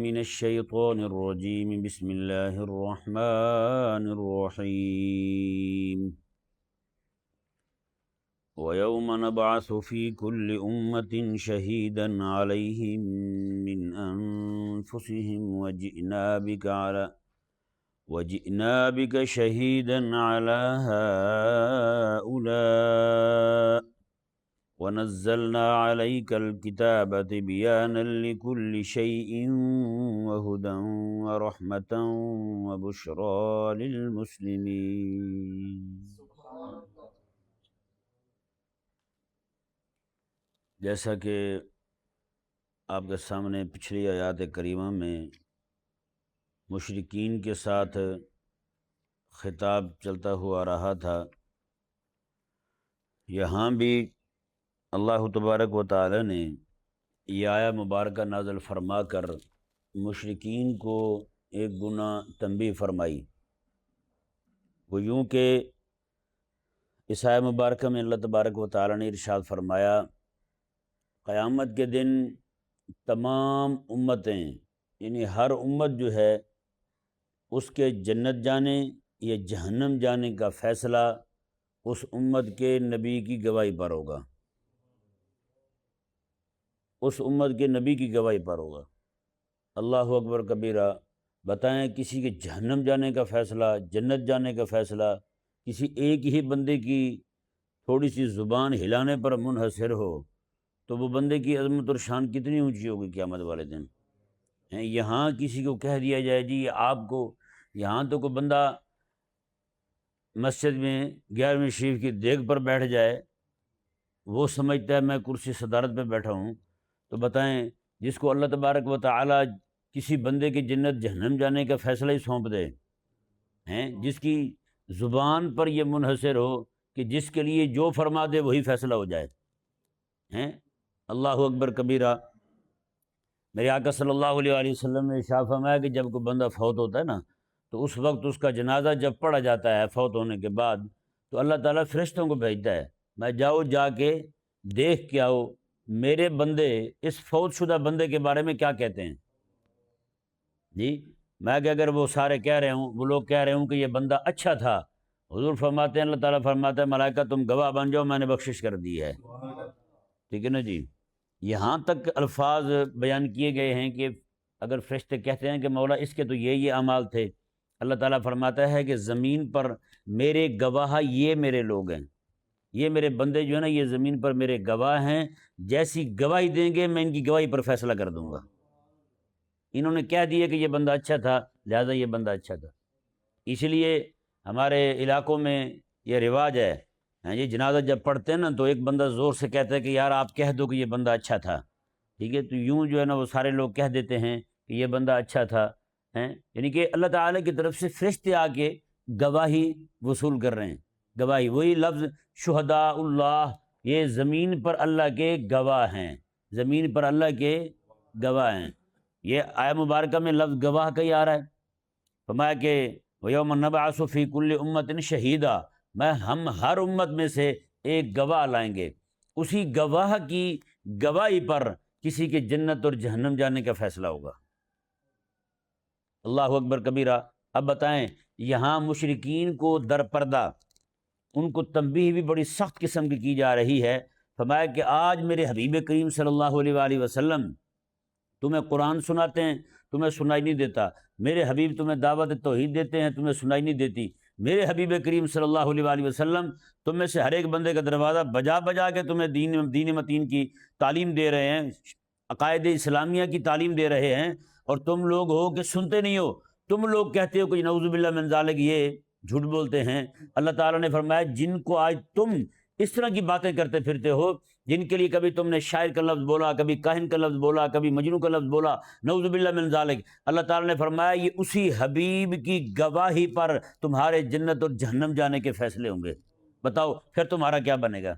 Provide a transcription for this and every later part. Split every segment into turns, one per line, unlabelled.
من الشیطان الرجیم بسم اللہ الرحمن الرحیم وَيَوْمَ نَبْعَثُ فِي كُلِّ أُمَّةٍ شَهِيدًا عَلَيْهِمْ مِنْ أَنفُسِهِمْ وَجِئْنَا بِكَ شَهِيدًا عَلَى هَؤُلَاءِ وَنَزَّلْنَا عَلَيْكَ الْكِتَابَ تِبْيَانًا لِكُلِّ شَيْءٍ وَهُدًى وَرَحْمَةً وَبُشْرَى لِلْمُسْلِمِينَ۔ جیسا کہ آپ کے سامنے پچھلی آیات کریمہ میں مشرکین کے ساتھ خطاب چلتا ہوا رہا تھا، یہاں بھی اللہ تبارک و تعالی نے یہ آیہ مبارکہ نازل فرما کر مشرکین کو ایک گناہ تنبیہ فرمائی۔ وہ یوں کہ اس آیہ مبارکہ میں اللہ تبارک و تعالی نے ارشاد فرمایا، قیامت کے دن تمام امتیں یعنی ہر امت جو ہے اس کے جنت جانے یا جہنم جانے کا فیصلہ اس امت کے نبی کی گواہی پر ہوگا، اس امت کے نبی کی گواہی پر ہوگا۔ اللہ اکبر کبیرہ۔ بتائیں کسی کے جہنم جانے کا فیصلہ، جنت جانے کا فیصلہ کسی ایک ہی بندے کی تھوڑی سی زبان ہلانے پر منحصر ہو تو وہ بندے کی عظمت اور شان کتنی اونچی ہوگی قیامت والے دن۔ یہاں کسی کو کہہ دیا جائے جی آپ کو، یہاں تو کوئی بندہ مسجد میں 11ویں شریف کی دیگ پر بیٹھ جائے، وہ سمجھتا ہے میں کرسی صدارت پہ بیٹھا ہوں، تو بتائیں جس کو اللہ تبارک و تعالی کسی بندے کی جنت جہنم جانے کا فیصلہ ہی سونپ دے، جس کی زبان پر یہ منحصر ہو کہ جس کے لیے جو فرما دے وہی فیصلہ ہو جائے۔ اللہ اکبر کبیرہ۔ میرے آقا صلی اللہ علیہ وآلہ وسلم نے ارشاد فرمایا کہ جب کوئی بندہ فوت ہوتا ہے نا تو اس وقت اس کا جنازہ جب پڑھا جاتا ہے فوت ہونے کے بعد تو اللہ تعالیٰ فرشتوں کو بھیجتا ہے، میں جاؤ جا کے دیکھ کے آؤ میرے بندے اس فوت شدہ بندے کے بارے میں کیا کہتے ہیں۔ جی میں کہ اگر وہ سارے کہہ رہے ہوں، وہ لوگ کہہ رہے ہوں کہ یہ بندہ اچھا تھا، حضور فرماتے ہیں، اللہ تعالیٰ فرماتا ہے ملائکہ تم گواہ بن جاؤ، میں نے بخشش کر دی ہے۔ ٹھیک ہے نا جی۔ یہاں تک الفاظ بیان کیے گئے ہیں کہ اگر فرشتے کہتے ہیں کہ مولا اس کے تو یہ اعمال تھے، اللہ تعالیٰ فرماتا ہے کہ زمین پر میرے گواہ یہ میرے لوگ ہیں، یہ میرے بندے جو ہیں نا یہ زمین پر میرے گواہ ہیں، جیسی گواہی دیں گے میں ان کی گواہی پر فیصلہ کر دوں گا۔ انہوں نے کہہ دیا کہ یہ بندہ اچھا تھا لہذا یہ بندہ اچھا تھا۔ اس لیے ہمارے علاقوں میں یہ رواج ہے، یہ جنازہ جب پڑھتے ہیں نا تو ایک بندہ زور سے کہتا ہے کہ یار آپ کہہ دو کہ یہ بندہ اچھا تھا، ٹھیک ہے، تو یوں جو ہے نا وہ سارے لوگ کہہ دیتے ہیں کہ یہ بندہ اچھا تھا، یعنی کہ اللہ تعالیٰ کی طرف سے فرشتے آ کے گواہی وصول کر رہے ہیں۔ گواہی وہی لفظ شہداء اللہ، یہ زمین پر اللہ کے گواہ ہیں، زمین پر اللہ کے گواہ ہیں۔ یہ آیہ مبارکہ میں لفظ گواہ کا ہی آ رہا ہے۔ فرمایا کہ وَيَوْمَ نَبْعَثُ فِي كُلِّ أُمَّةٍ شَهِيدًا، ہم ہر امت میں سے ایک گواہ لائیں گے، اسی گواہ کی گواہی پر کسی کے جنت اور جہنم جانے کا فیصلہ ہوگا۔ اللہ اکبر کبیرہ۔ اب بتائیں یہاں مشرکین کو در پردہ ان کو تنبیہ بھی بڑی سخت قسم کی جا رہی ہے۔ فرمایا کہ آج میرے حبیب کریم صلی اللہ علیہ وآلہ وسلم تمہیں قرآن سناتے ہیں، تمہیں سنائی نہیں دیتا، میرے حبیب تمہیں دعوت توحید دیتے ہیں، تمہیں سنائی نہیں دیتی، میرے حبیب کریم صلی اللہ علیہ وآلہ وسلم تم میں سے ہر ایک بندے کا دروازہ بجا بجا کے تمہیں دین متین کی تعلیم دے رہے ہیں، عقائد اسلامیہ کی تعلیم دے رہے ہیں، اور تم لوگ ہو کہ سنتے نہیں ہو، تم لوگ کہتے ہو کہ نعوذ باللہ من ذالک یہ جھوٹ بولتے ہیں۔ اللہ تعالیٰ نے فرمایا جن کو آج تم اس طرح کی باتیں کرتے پھرتے ہو، جن کے لیے کبھی تم نے شاعر کا لفظ بولا، کبھی کاہن کا لفظ بولا، کبھی مجنوں کا لفظ بولا، نعوذ باللہ من ذالک، اللہ تعالیٰ نے فرمایا یہ اسی حبیب کی گواہی پر تمہارے جنت اور جہنم جانے کے فیصلے ہوں گے۔ بتاؤ پھر تمہارا کیا بنے گا؟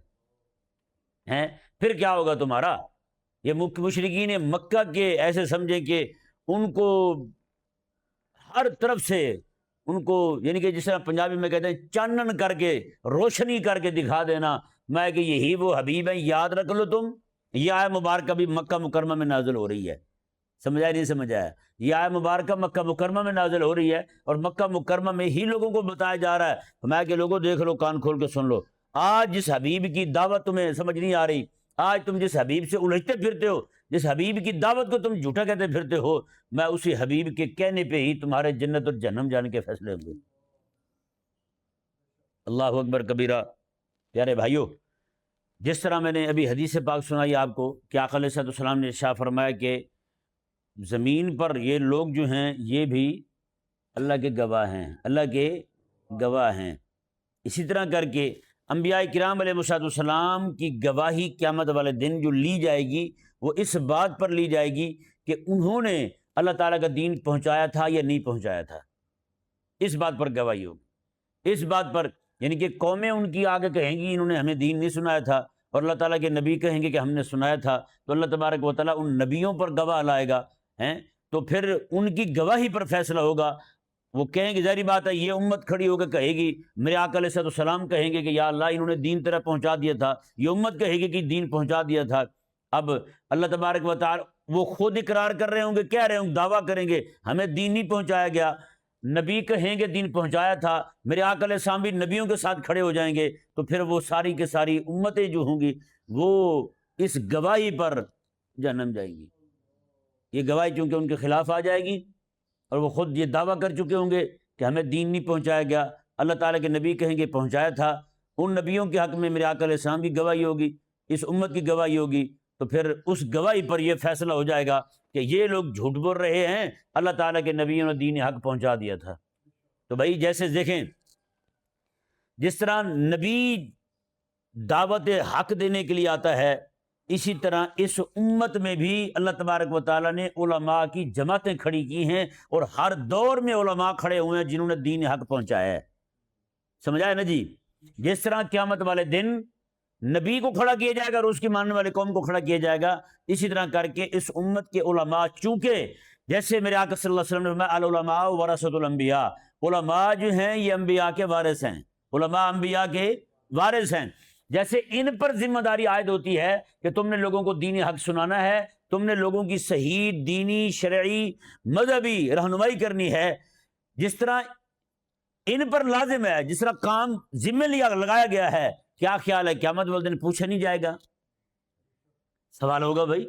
پھر کیا ہوگا تمہارا؟ یہ مشرکین مکہ کے ایسے سمجھیں کہ ان کو ہر طرف سے ان کو یعنی کہ جس طرح پنجابی میں کہتے ہیں چانن کر کے روشنی کر کے دکھا دینا، میں کہ یہی وہ حبیب ہیں، یاد رکھ لو تم۔ یہ آیہ مبارکہ بھی مکہ مکرمہ میں نازل ہو رہی ہے، سمجھا نہیں سمجھایا؟ یہ آیت مبارکہ مکہ مکرمہ میں نازل ہو رہی ہے، اور مکہ مکرمہ میں ہی لوگوں کو بتایا جا رہا ہے، فرمایا کہ لوگوں دیکھ لو، کان کھول کے سن لو، آج جس حبیب کی دعوت تمہیں سمجھ نہیں آ رہی، آج تم جس حبیب سے الجھتے پھرتے ہو، جس حبیب کی دعوت کو تم جھوٹا کہتے پھرتے ہو، میں اسی حبیب کے کہنے پہ ہی تمہارے جنت اور جہنم جانے کے فیصلے ہوں گے۔ اللہ اکبر کبیرہ۔ پیارے بھائیو، جس طرح میں نے ابھی حدیث پاک سنائی آپ کو کہ آقا علیہ السلام نے ارشاد فرمایا کہ زمین پر یہ لوگ جو ہیں یہ بھی اللہ کے گواہ ہیں، اللہ کے گواہ ہیں۔ اسی طرح کر کے انبیاء کرام علیہ السلام کی گواہی قیامت والے دن جو لی جائے گی، وہ اس بات پر لی جائے گی کہ انہوں نے اللہ تعالیٰ کا دین پہنچایا تھا یا نہیں پہنچایا تھا، اس بات پر گواہی ہوگی۔ اس بات پر یعنی کہ قومیں ان کی آگے کہیں گی انہوں نے ہمیں دین نہیں سنایا تھا، اور اللہ تعالیٰ کے نبی کہیں گے کہ ہم نے سنایا تھا، تو اللہ تبارک و تعالیٰ ان نبیوں پر گواہ لائے گا، ہیں تو پھر ان کی گواہی پر فیصلہ ہوگا۔ وہ کہیں گے، ظاہری بات ہے یہ امت کھڑی ہو کے کہے گی، میرے آقا علیہ السلام کہیں گے کہ یا اللہ انہوں نے دین تیرا پہنچا دیا تھا، یہ امت کہے گی کہ دین پہنچا دیا تھا۔ اب اللہ تبارک و تعالی وہ خود اقرار کر رہے ہوں گے، کہہ رہے ہوں گے، دعویٰ کریں گے ہمیں دین نہیں پہنچایا گیا، نبی کہیں گے دین پہنچایا تھا، میرے آقا علیہ السلام بھی نبیوں کے ساتھ کھڑے ہو جائیں گے، تو پھر وہ ساری کے ساری امتیں جو ہوں گی وہ اس گواہی پر جہنم جائیں گی۔ یہ گواہی چونکہ ان کے خلاف آ جائے گی، اور وہ خود یہ دعویٰ کر چکے ہوں گے کہ ہمیں دین نہیں پہنچایا گیا، اللہ تعالیٰ کے نبی کہیں گے پہنچایا تھا، ان نبیوں کے حق میں میرے آقا علیہ السلام کی گواہی ہوگی، اس امت کی گواہی ہوگی، تو پھر اس گواہی پر یہ فیصلہ ہو جائے گا کہ یہ لوگ جھوٹ بول رہے ہیں، اللہ تعالیٰ کے نبیوں نے دین حق پہنچا دیا تھا۔ تو بھائی جیسے دیکھیں جس طرح نبی دعوت حق دینے کے لیے آتا ہے، اسی طرح اس امت میں بھی اللہ تبارک و تعالیٰ نے علماء کی جماعتیں کھڑی کی ہیں، اور ہر دور میں علماء کھڑے ہوئے ہیں جنہوں نے دین حق پہنچایا ہے۔ سمجھا ہے نا جی؟ جس طرح قیامت والے دن نبی کو کھڑا کیا جائے گا اور اس کی ماننے والے قوم کو کھڑا کیا جائے گا، اسی طرح کر کے اس امت کے علماء، چونکہ جیسے میرے آقا صلی اللہ علیہ وسلم نے فرمایا العلماء ورثۃ الانبیاء، علماء جو ہیں یہ انبیاء کے وارث ہیں، علماء انبیاء کے وارث ہیں۔ جیسے ان پر ذمہ داری عائد ہوتی ہے کہ تم نے لوگوں کو دین حق سنانا ہے، تم نے لوگوں کی صحیح دینی شرعی مذہبی رہنمائی کرنی ہے، جس طرح ان پر لازم ہے، جس طرح کام ذمہ لگایا گیا ہے، کیا خیال ہے قیامت والے دن پوچھا نہیں جائے گا؟ سوال ہوگا بھائی۔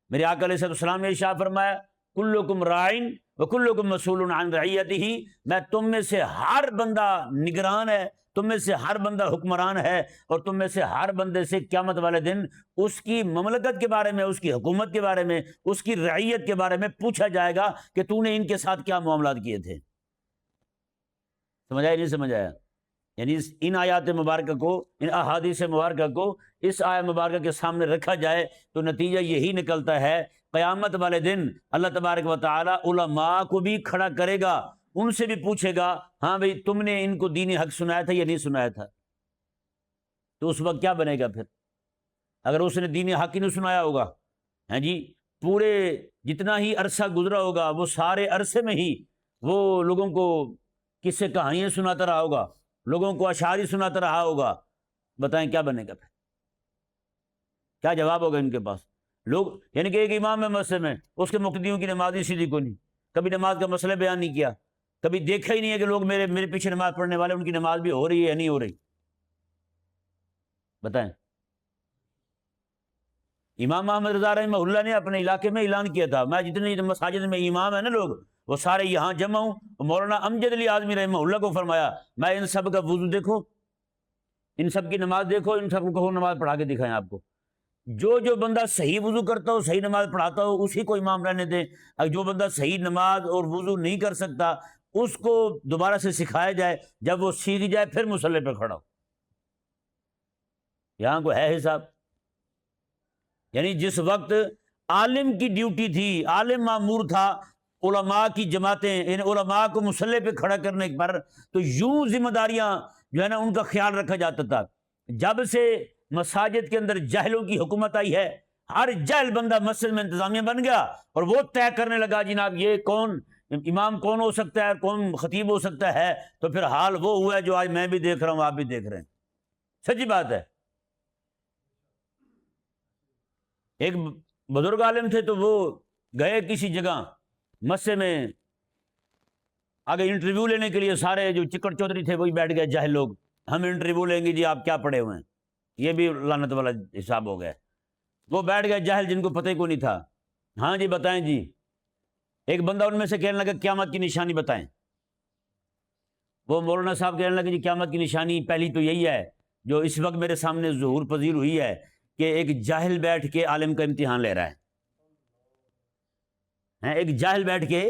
میرے آقا علیہ السلام نے ارشاد فرمایا کلکم راعٍ وکلکم مسئول عن رعیتہ، میں تم میں سے ہر بندہ نگران ہے، تم میں سے ہر بندہ حکمران ہے، اور تم میں سے ہر بندے سے قیامت والے دن اس کی مملکت کے بارے میں، اس کی حکومت کے بارے میں، اس کی رعیت کے بارے میں پوچھا جائے گا کہ تو نے ان کے ساتھ کیا معاملات کیے تھے۔ سمجھایا نہیں سمجھایا؟ یعنی ان آیات مبارکہ کو، ان احادیث مبارکہ کو اس آیت مبارکہ کے سامنے رکھا جائے تو نتیجہ یہی نکلتا ہے، قیامت والے دن اللہ تبارک و تعالی علماء کو بھی کھڑا کرے گا، ان سے بھی پوچھے گا ہاں بھئی تم نے ان کو دین حق سنایا تھا یا نہیں سنایا تھا؟ تو اس وقت کیا بنے گا پھر؟ اگر اس نے دین حق ہی نہیں سنایا ہوگا، ہاں جی، پورے جتنا ہی عرصہ گزرا ہوگا وہ سارے عرصے میں ہی وہ لوگوں کو قصے کہانیاں سناتا رہا ہوگا، لوگوں کو اشعار سناتا رہا ہوگا، بتائیں کیا بنے گا پھر؟ کیا جواب ہوگا ان کے پاس؟ لوگ یعنی کہ ایک امام ہے مسجد میں، اس کے مقتدیوں کی نماز ہی سیدھی کو نہیں، کبھی نماز کا مسئلہ بیان نہیں کیا، کبھی دیکھا ہی نہیں ہے کہ لوگ میرے پیچھے نماز پڑھنے والے ان کی نماز بھی ہو رہی ہے یا نہیں ہو رہی، بتائیں۔ امام احمد رضا رحمہ اللہ نے اپنے علاقے میں اعلان کیا تھا، میں جتنے مساجد میں امام ہیں نا لوگ وہ سارے یہاں جمع ہوں، مولانا امجد علی اعظمی رحمہ اللہ کو فرمایا میں ان سب کا وضو دیکھو، ان سب کی نماز دیکھو، ان سب کو نماز پڑھا کے دکھائیں آپ کو، جو بندہ صحیح وضو کرتا ہو، صحیح نماز پڑھاتا ہو، اسی کو امام رہنے دیں، اور جو بندہ صحیح نماز اور وضو نہیں کر سکتا اس کو دوبارہ سے سکھایا جائے، جب وہ سیکھ جائے پھر مصلی پہ کھڑا ہو۔ یہاں کو ہے حساب، یعنی جس وقت عالم کی ڈیوٹی تھی، عالم مامور تھا علماء کی جماعتیں، ان علماء کو مصلی پہ کھڑا کرنے پر، تو یوں ذمہ داریاں جو ہے نا ان کا خیال رکھا جاتا تھا۔ جب سے مساجد کے اندر جاہلوں کی حکومت آئی ہے، ہر جاہل بندہ مسجد میں انتظامیہ بن گیا، اور وہ طے کرنے لگا جناب یہ کون امام کون ہو سکتا ہے اور کون خطیب ہو سکتا ہے، تو پھر حال وہ ہوا ہے جو آج میں بھی دیکھ رہا ہوں، آپ بھی دیکھ رہے ہیں، سچی بات ہے۔ ایک بزرگ عالم تھے تو وہ گئے کسی جگہ مسجد میں آگے انٹرویو لینے کے لیے، سارے جو چکر چودھری تھے وہی بیٹھ گئے جاہل لوگ، ہم انٹرویو لیں گے جی آپ کیا پڑھے ہوئے ہیں، یہ بھی لعنت والا حساب ہو گیا۔ وہ بیٹھ گئے جاہل جن کو پتہ ہی کو نہیں تھا، ہاں جی بتائیں جی۔ ایک بندہ ان میں سے کہنے لگا قیامت کی نشانی بتائیں۔ وہ مولانا صاحب کہنے لگے جی قیامت کی نشانی پہلی تو یہی ہے جو اس وقت میرے سامنے ظہور پذیر ہوئی ہے کہ ایک جاہل بیٹھ کے عالم کا امتحان لے رہا ہے، ایک جاہل بیٹھ کے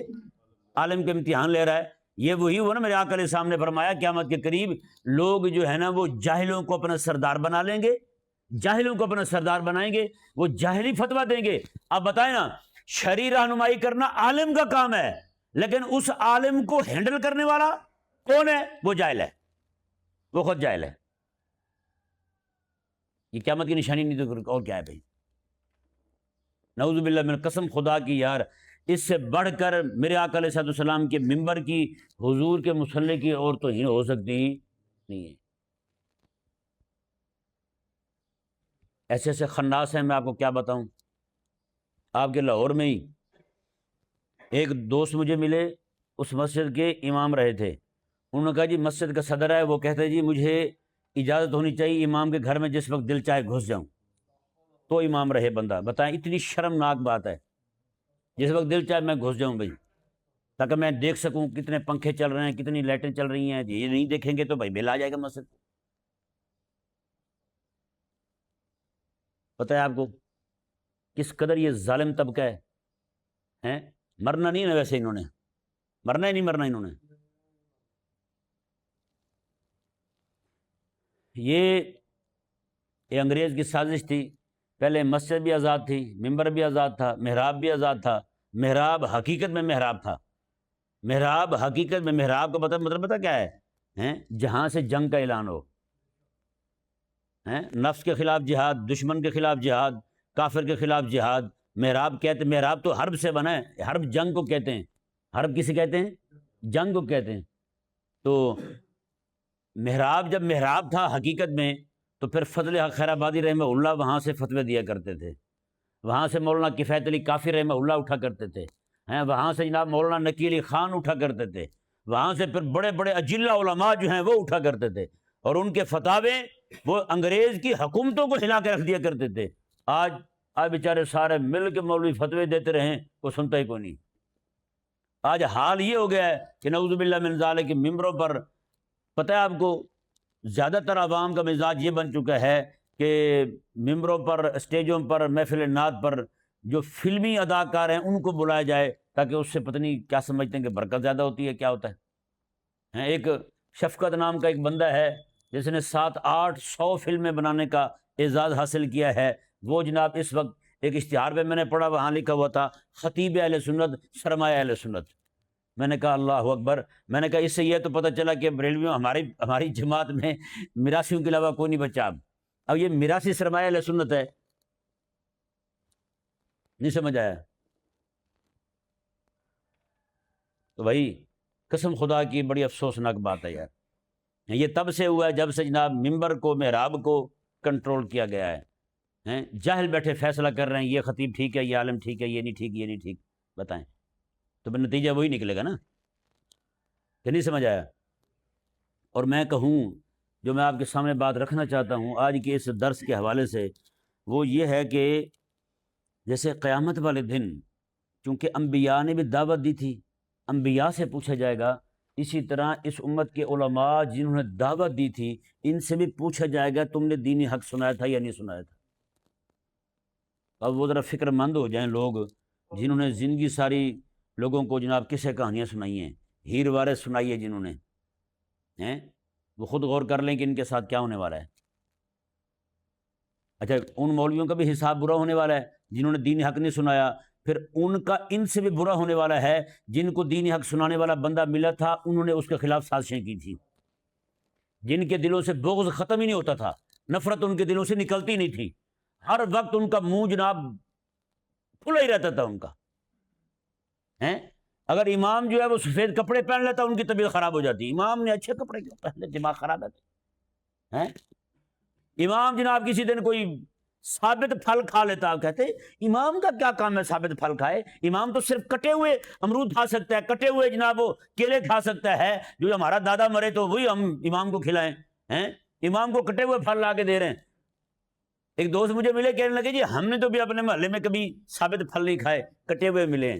عالم کا امتحان لے رہا ہے۔ یہ وہی ہوا نا میرے آقا علیہ السلام نے فرمایا قیامت کے قریب لوگ جو ہے نا وہ جاہلوں کو اپنا سردار بنا لیں گے، جاہلوں کو اپنا سردار بنائیں گے، وہ جاہلی فتویٰ دیں گے۔ اب بتائیں نا، شرعی رہنمائی کرنا عالم کا کام ہے، لیکن اس عالم کو ہینڈل کرنے والا کون ہے؟ وہ جاہل ہے، وہ خود جاہل ہے۔ یہ قیامت کی نشانی نہیں تو اور کیا ہے بھائی؟ نعوذ باللہ من، قسم خدا کی یار، اس سے بڑھ کر میرے آقا علیہ السلام کے ممبر کی، حضور کے مصلی کی اور توہین ہو سکتی نہیں ہے۔ ایسے ایسے خناس ہیں، میں آپ کو کیا بتاؤں۔ آپ کے لاہور میں ہی ایک دوست مجھے ملے، اس مسجد کے امام رہے تھے، انہوں نے کہا جی مسجد کا صدر ہے، وہ کہتے ہیں جی مجھے اجازت ہونی چاہیے امام کے گھر میں جس وقت دل چاہے گھس جاؤں، تو امام رہے بندہ۔ بتائیں اتنی شرمناک بات ہے، جس وقت دل چاہے میں گھس جاؤں بھائی، تاکہ میں دیکھ سکوں کتنے پنکھے چل رہے ہیں، کتنی لائٹیں چل رہی ہیں۔ یہ نہیں دیکھیں گے تو بھائی بل آ جائے گا مسجد۔ پتہ ہے آپ کو کس قدر یہ ظالم طبقہ ہے؟ مرنا نہیں نا ویسے، انہوں نے مرنا ہی نہیں، مرنا انہوں نے۔ یہ انگریز کی سازش تھی۔ پہلے مسجد بھی آزاد تھی، ممبر بھی آزاد تھا، محراب بھی آزاد تھا۔ محراب حقیقت میں محراب تھا، محراب حقیقت میں محراب کا مطلب پتہ کیا ہے؟ جہاں سے جنگ کا اعلان ہو، نفس کے خلاف جہاد، دشمن کے خلاف جہاد، کافر کے خلاف جہاد۔ محراب کہتے ہیں، محراب تو حرب سے بنا ہے، حرب جنگ کو کہتے ہیں۔ حرب کسے کہتے ہیں؟ جنگ کو کہتے ہیں۔ تو محراب جب محراب تھا حقیقت میں، تو پھر فضل حق خیر آبادی رحمہ اللہ وہاں سے فتوے دیا کرتے تھے، وہاں سے مولانا کفایت علی کافی رحمہ اللہ اٹھا کرتے تھے، وہاں سے جناب مولانا نقی علی خان اٹھا کرتے تھے، وہاں سے پھر بڑے بڑے اجلہ علماء جو ہیں وہ اٹھا کرتے تھے، اور ان کے فتاوے وہ انگریز کی حکومتوں کو ہلا کے رکھ دیا کرتے تھے۔ آج بیچارے سارے مل کے مولوی فتوے دیتے رہیں، وہ سنتا ہی کوئی نہیں۔ آج حال یہ ہو گیا ہے کہ نعوذ باللہ من ذالک کے ممبروں پر، پتہ ہے آپ کو، زیادہ تر عوام کا مزاج یہ بن چکا ہے کہ ممبروں پر، اسٹیجوں پر، محفل نعت پر جو فلمی اداکار ہیں ان کو بلایا جائے، تاکہ اس سے پتہ نہیں کیا سمجھتے ہیں کہ برکت زیادہ ہوتی ہے، کیا ہوتا ہے۔ ایک شفقت نام کا ایک بندہ ہے جس نے 700-800 فلمیں بنانے کا اعزاز حاصل کیا ہے، وہ جناب اس وقت ایک اشتہار پہ میں نے پڑھا، وہاں لکھا ہوا تھا خطیب اہل سنت، سرمایہ اہل سنت۔ میں نے کہا اللہ اکبر، میں نے کہا اس سے یہ تو پتہ چلا کہ بریلویوں ہماری جماعت میں میراثیوں کے علاوہ کوئی نہیں بچا۔ اب یہ میراثی سرمایہ اہل سنت ہے، نہیں سمجھ آیا؟ تو بھائی قسم خدا کی بڑی افسوسناک بات ہے یار، یہ تب سے ہوا ہے جب سے جناب ممبر کو، محراب کو کنٹرول کیا گیا ہے۔ جاہل بیٹھے فیصلہ کر رہے ہیں یہ خطیب ٹھیک ہے، یہ عالم ٹھیک ہے، یہ نہیں ٹھیک، یہ نہیں ٹھیک۔ بتائیں تو پھر نتیجہ وہی نکلے گا نا، کہ نہیں سمجھ آیا؟ اور میں کہوں، جو میں آپ کے سامنے بات رکھنا چاہتا ہوں آج کے اس درس کے حوالے سے، وہ یہ ہے کہ جیسے قیامت والے دن چونکہ انبیاء نے بھی دعوت دی تھی، انبیاء سے پوچھا جائے گا، اسی طرح اس امت کے علماء جنہوں نے دعوت دی تھی ان سے بھی پوچھا جائے گا تم نے دینی حق سنایا تھا یا نہیں سنایا تھا۔ اب وہ ذرا فکر مند ہو جائیں لوگ جنہوں نے زندگی ساری لوگوں کو جناب قصے کہانیاں سنائی ہیں، ہیر وارث سنائی ہے جنہوں نے، وہ خود غور کر لیں کہ ان کے ساتھ کیا ہونے والا ہے۔ اچھا، ان مولویوں کا بھی حساب برا ہونے والا ہے جنہوں نے دین حق نہیں سنایا، پھر ان کا ان سے بھی برا ہونے والا ہے جن کو دین حق سنانے والا بندہ ملا تھا، انہوں نے اس کے خلاف سازشیں کی تھی، جن کے دلوں سے بغض ختم ہی نہیں ہوتا تھا، نفرت ان کے دلوں سے نکلتی نہیں تھی، ہر وقت ان کا منہ جناب کھلا ہی رہتا تھا ان کا۔ اگر امام جو ہے وہ سفید کپڑے پہن لیتا ان کی طبیعت خراب ہو جاتی، امام نے اچھے کپڑے کیوں پہن لے، دماغ خراب ہے۔ امام جناب کسی دن کوئی ثابت پھل کھا لیتا. آپ کہتے امام کا کیا کام ہے ثابت پھل کھائے؟ امام تو صرف کٹے ہوئے امرود کھا سکتا ہے، کٹے ہوئے جناب وہ کیلے کھا سکتا ہے. جو ہمارا دادا مرے تو وہی ہم امام کو کھلائیں ہیں؟ امام کو کٹے ہوئے پھل لا کے دے رہے ہیں. ایک دوست مجھے ملے، کہنے لگے جی ہم نے تو بھی اپنے محلے میں کبھی ثابت پھل نہیں کھائے، کٹے ہوئے ملے ہیں.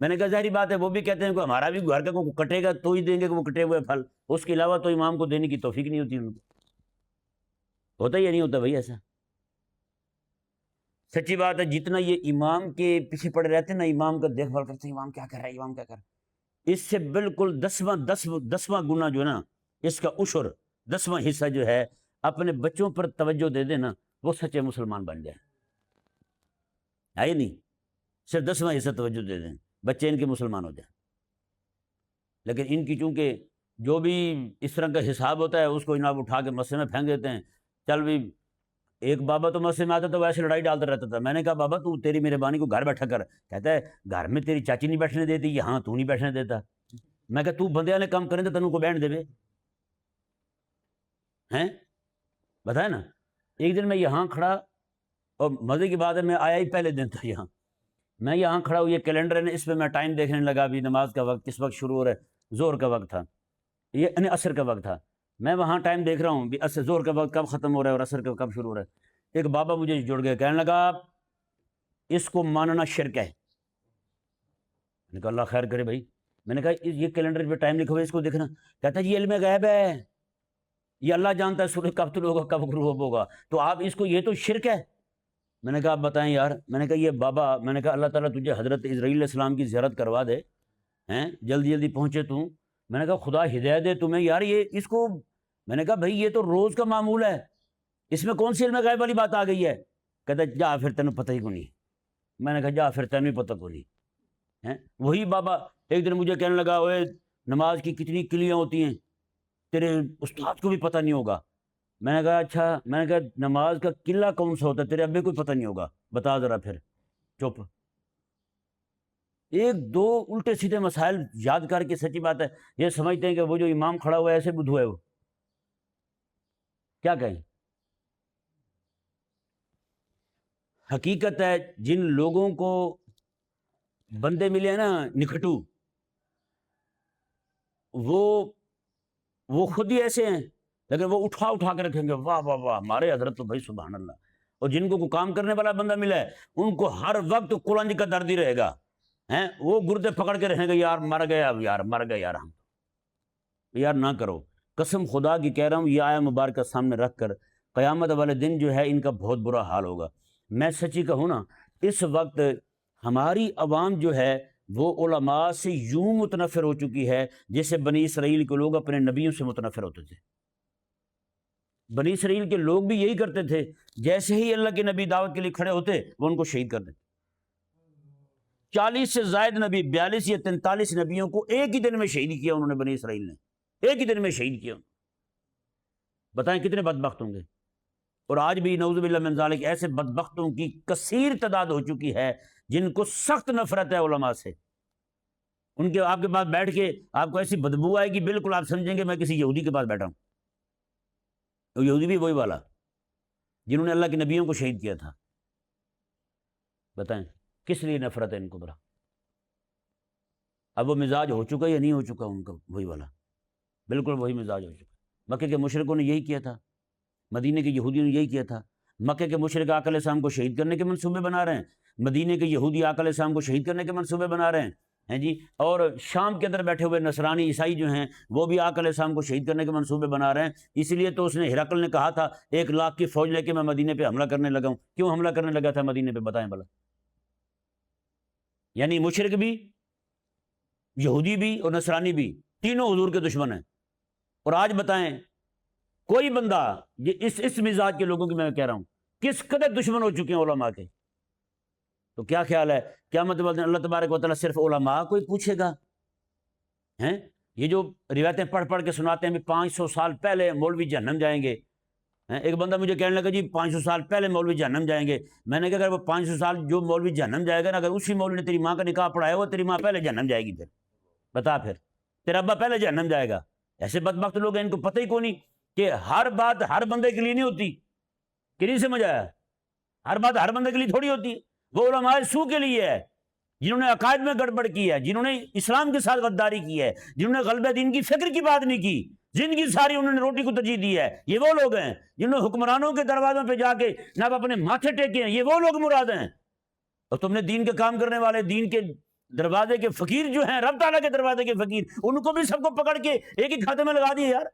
میں نے کہا ظاہری بات ہے، وہ بھی کہتے ہیں کہ ہمارا بھی گھر کا کوئی کٹے گا تو ہی دیں گے کہ وہ کٹے ہوئے پھل، اس کے علاوہ تو امام کو دینے کی توفیق نہیں ہوتی ان کو. ہوتا یا نہیں ہوتا بھائی ایسا؟ سچی بات ہے. جتنا یہ امام کے پیچھے پڑے رہتے ہیں نا، امام کا دیکھ بھال کرتے ہیں، امام کیا کر رہا ہے، امام کیا کر رہا ہے، اس سے بالکل 10واں گنا جو ہے نا، اس کا عشر 10واں حصہ جو ہے اپنے بچوں پر توجہ دے دینا، وہ سچے مسلمان بن جائیں. ہے نہیں؟ صرف 10واں حصہ توجہ دے دیں، بچے ان کے مسلمان ہو جائیں. لیکن ان کی چونکہ جو بھی اس طرح کا حساب ہوتا ہے اس کو جناب اٹھا کے مسجد میں پھینک دیتے ہیں. چل بھی ایک بابا تو مسجد میں آتا تو ویسے لڑائی ڈالتا رہتا تھا. میں نے کہا بابا تو تیری مہربانی کو گھر بیٹھا کر. کہتا ہے گھر میں تیری چاچی نہیں بیٹھنے دیتی، یہاں تو نہیں بیٹھنے دیتا. میں کہا تو بندیاں نے کام کریں تو تنوں کو بیٹھ دے بے ہیں، بتائے نا. ایک دن میں یہاں کھڑا، اور مزے کی بات ہے میں آیا ہی پہلے دن تھا یہاں. میں یہاں کھڑا ہوں، یہ کیلنڈر ہے نا، اس پہ میں ٹائم دیکھنے لگا بھی نماز کا وقت کس وقت شروع ہو رہا ہے. زہر کا وقت تھا، یہ یعنی عصر کا وقت تھا. میں وہاں ٹائم دیکھ رہا ہوں بھی زہر کا وقت کب ختم ہو رہا ہے اور عصر کا کب شروع ہو رہا ہے. ایک بابا مجھے جڑ گئے، کہنے لگا اس کو ماننا شرک ہے. میں نے کہا اللہ خیر کرے بھائی. میں نے کہا یہ کیلنڈر پہ ٹائم لکھا ہوا ہے، اس کو دیکھنا. کہتا ہے یہ علم غیب ہے، یہ اللہ جانتا ہے سورج کب طلوع ہوگا کب غروب ہوگا، تو آپ اس کو یہ تو شرک ہے. میں نے کہا آپ بتائیں یار. میں نے کہا یہ بابا، میں نے کہا اللہ تعالیٰ تجھے حضرت اسرائیل علیہ السلام کی زیارت کروا دے ہیں، جلدی جلدی پہنچے تو. میں نے کہا خدا ہدایت دے تمہیں یار، یہ اس کو. میں نے کہا بھائی یہ تو روز کا معمول ہے، اس میں کون سی علم غیب والی بات آ گئی ہے؟ کہتا جا پھر تینوں پتہ ہی کو نہیں. میں نے کہا جا پھر تینوں ہی پتہ کو نہیں. وہی بابا ایک دن مجھے کہنے لگا اوے نماز کی کتنی کلیاں ہوتی ہیں، تیرے استاد کو بھی پتہ نہیں ہوگا. میں نے کہا اچھا. میں نے کہا نماز کا قلعہ کون سا ہوتا ہے، تیرے ابے کو پتہ نہیں ہوگا، بتا ذرا. پھر چپ. ایک دو الٹے سیدھے مسائل یاد کر کے سچی بات ہے یہ سمجھتے ہیں کہ وہ جو امام کھڑا ہوا ہے ایسے بدھو ہے. وہ کیا کہیں؟ حقیقت ہے جن لوگوں کو بندے ملے ہیں نا نکھٹو، وہ خود ہی ایسے ہیں، لیکن وہ اٹھا کے رکھیں گے واہ واہ واہ ہمارے حضرت تو بھائی سبحان اللہ. اور جن کو کوئی کام کرنے والا بندہ ملا ہے ان کو ہر وقت قلنج کا درد ہی رہے گا. وہ گردے پکڑ کے رہیں گے یار مر گیا، یار مر گئے، یار ہم یار نہ کرو. قسم خدا کی کہہ رہا ہوں، یہ آیا مبارکہ سامنے رکھ کر قیامت والے دن جو ہے ان کا بہت برا حال ہوگا. میں سچی کہوں نا، اس وقت ہماری عوام جو ہے وہ علماء سے یوں متنفر ہو چکی ہے جیسے بنی اسرائیل کے لوگ اپنے نبیوں سے متنفر ہوتے تھے. بنی اسرائیل کے لوگ بھی یہی کرتے تھے، جیسے ہی اللہ کے نبی دعوت کے لیے کھڑے ہوتے وہ ان کو شہید کر دیتے. 40 سے زائد نبی، 42 یا 43 نبیوں کو ایک ہی دن میں شہید کیا انہوں نے، بنی اسرائیل نے ایک ہی دن میں شہید کیا. بتائیں کتنے بدبخت ہوں گے. اور آج بھی نعوذ باللہ من ذالک ایسے بدبختوں کی کثیر تعداد ہو چکی ہے جن کو سخت نفرت ہے علماء سے. ان کے آپ کے پاس بیٹھ کے آپ کو ایسی بدبو آئے گی بالکل آپ سمجھیں گے میں کسی یہودی کے پاس بیٹھا ہوں. یہودی بھی وہی والا جنہوں نے اللہ کے نبیوں کو شہید کیا تھا. بتائیں کس لیے نفرت ہے ان کو برا؟ اب وہ مزاج ہو چکا یا نہیں ہو چکا ان کا؟ وہی والا بالکل وہی مزاج ہو چکا. مکے کے مشرکوں نے یہی کیا تھا، مدینے کے یہودیوں نے یہی کیا تھا. مکے کے مشرک آقا علیہ السلام کو شہید کرنے کے منصوبے بنا رہے ہیں، مدینے کے یہودی آقا علیہ السلام کو شہید کرنے کے منصوبے بنا رہے ہیں جی. اور شام کے اندر بیٹھے ہوئے نصرانی عیسائی جو ہیں وہ بھی آقا علیہ السلام کو شہید کرنے کے منصوبے بنا رہے ہیں. اس لیے تو اس نے ہرقل نے کہا تھا 1 لاکھ کی فوج لے کے میں مدینے پہ حملہ کرنے لگا ہوں. کیوں حملہ کرنے لگا تھا مدینے پہ؟ بتائیں بھلا. یعنی مشرک بھی، یہودی بھی اور نصرانی بھی تینوں حضور کے دشمن ہیں. اور آج بتائیں کوئی بندہ یہ اس مزاج کے لوگوں کی میں کہہ رہا ہوں کس قدر دشمن ہو چکے ہیں علماء کے. تو کیا خیال ہے قیامت والے دن اللہ تبارک و تعالیٰ صرف علماء کو ہی پوچھے گا؟ یہ جو روایتیں پڑھ پڑھ کے سناتے ہیں 500 سال پہلے مولوی جہنم جائیں گے. ایک بندہ مجھے کہنے لگا جی 500 سال پہلے مولوی جہنم جائیں گے. میں نے کہا اگر وہ 500 سال جو مولوی جہنم جائے گا نا، اگر اسی مولوی نے تیری ماں کا نکاح پڑھایا ہوا تیری ماں پہلے جہنم جائے گی. پھر بتا، پھر تیرا ابا پہلے جہنم جائے گا. ایسے بدبخت لوگ ہیں ان کو پتہ ہی کو نہیں کہ ہر بات ہر بندے کے لیے نہیں ہوتی. کہ نہیں سمجھ آیا؟ ہر بات ہر بندے کے لیے تھوڑی ہوتی ہے، وہ علماء سو کے لیے ہے جنہوں نے عقائد میں گڑبڑ کی ہے، جنہوں نے اسلام کے ساتھ غداری کی ہے، جنہوں نے غلبہ دین کی فکر کی بات نہیں کی، زندگی ساری انہوں نے روٹی کو ترجیح دی ہے، یہ وہ لوگ ہیں جنہوں نے حکمرانوں کے دروازوں پہ جا کے نہ اپنے ماتھے ٹیکے ہیں، یہ وہ لوگ مراد ہیں۔ اور تم نے دین کے کام کرنے والے، دین کے دروازے کے فقیر جو ہیں، رب تعالیٰ کے دروازے کے فقیر، ان کو بھی سب کو پکڑ کے ایک ہی کھاتے میں لگا دیے یار۔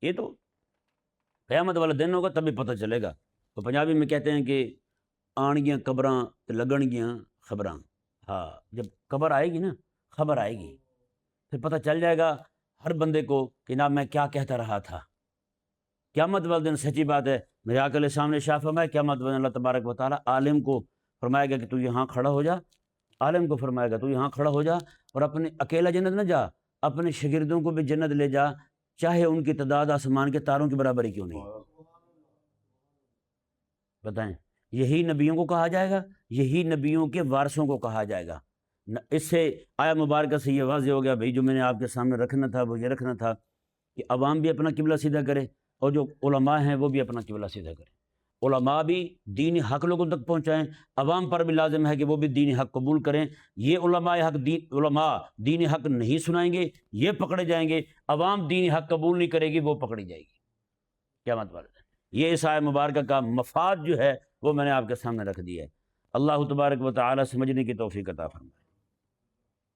یہ تو قیامت والا دن ہوگا تبھی پتہ چلے گا۔ تو پنجابی میں کہتے ہیں کہ آن گیاں قبراں تے لگن گیاں خبراں۔ ہاں، جب قبر آئے گی نا، خبر آئے گی، پھر پتہ چل جائے گا ہر بندے کو کہ نا میں کیا کہتا رہا تھا۔ قیامت والے دن سچی بات ہے، میرے آقا علیہ السلام نے شاہ فرمایا قیامت والے دن اللہ تبارک و تعالیٰ عالم کو فرمائے گا کہ تو یہاں کھڑا ہو جا، عالم کو فرمائے گا تو یہاں کھڑا ہو جا، اور اپنے اکیلا جنت نہ جا، اپنے شاگردوں کو بھی جنت لے جا، چاہے ان کی تعداد آسمان کے تاروں کی برابری کیوں نہیں۔ بتائیں، یہی نبیوں کو کہا جائے گا، یہی نبیوں کے وارثوں کو کہا جائے گا۔ اس سے آیا مبارکہ سے یہ واضح ہو گیا بھائی، جو میں نے آپ کے سامنے رکھنا تھا وہ یہ رکھنا تھا کہ عوام بھی اپنا قبلہ سیدھا کرے، اور جو علماء ہیں وہ بھی اپنا قبلہ سیدھا کریں۔ علماء بھی دینی حق لوگوں تک پہنچائیں، عوام پر بھی لازم ہے کہ وہ بھی دینی حق قبول کریں۔ یہ علماء دینی حق نہیں سنائیں گے، یہ پکڑے جائیں گے، عوام دینی حق قبول نہیں کرے گی، وہ پکڑی جائے گی قیامت والے دن۔ یہ اس آیہ مبارکہ کا مفاد جو ہے وہ میں نے آپ کے سامنے رکھ دیا ہے۔ اللہ تبارک و تعالی سمجھنے کی توفیق عطا فرمائے۔